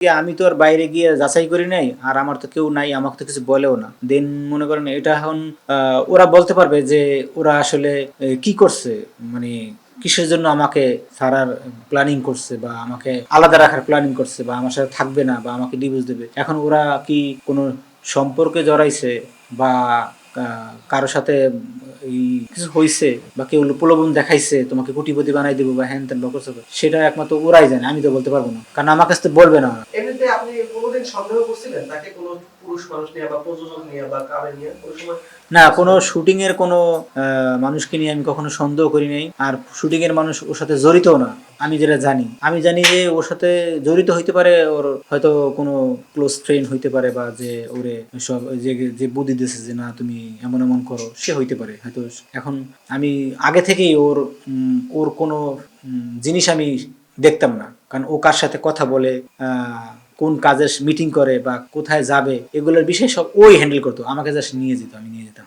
আমি তো আর বাইরে গিয়ে যাচাই করি নাই, আর আমার তো কেউ নাই, আমাকে তো কিছু বলেও না। দেন মনে করেন এটা এখন ওরা বলতে পারবে যে ওরা আসলে কি করছে, মানে কিসের জন্য আমাকে ছাড়ার প্ল্যানিং করছে, বা আমাকে আলাদা রাখার প্ল্যানিং করছে, বা আমার সাথে থাকবে না, বা আমাকে ডিভোর্স দেবে। এখন ওরা কি কোনো সম্পর্কে জড়াইছে, বা কারো সাথে এই কিছু হইছে, বা কেউ প্রলোভন দেখাইছে তোমাকে কোটিপতি বানাই দেবো বা হ্যান ত্যান বা করছে, সেটা একমাত্র ওরাই জানে, আমি তো বলতে পারবো না, কারণ আমার কাছে তো বলবে না ওরা। এমনিতে আপনি কোনোদিন সন্দেহ করছিলেন তাকে কোনো পুরুষ মানুষ নিয়ে বা প্রযোজক নিয়ে বা কারে নিয়ে কোনো সময়? না, কোনো শুটিং এর কোনো মানুষকে নিয়ে আমি কখনো সন্দেহ করি নাই, আর শুটিং এর মানুষ ওর সাথে জড়িতও না। আমি যেটা জানি, আমি জানি যে ওর সাথে জড়িত হইতে পারে, ওর হয়তো কোনো ক্লোজ ফ্রেন্ড হইতে পারে, বা যে ওরে সব যে যে বুদ্ধি দিয়েছে যে না তুমি এমন এমন করো, সে হইতে পারে হয়তো। এখন আমি আগে থেকেই ওর কোনো জিনিস আমি দেখতাম না, কারণ ও কার সাথে কথা বলে, কোন কাজের মিটিং করে, বা কোথায় যাবে, এগুলোর বিষয় সব ওই হ্যান্ডেল করতো, আমাকে জাস্ট নিয়ে যেত, আমি নিয়ে যেতাম।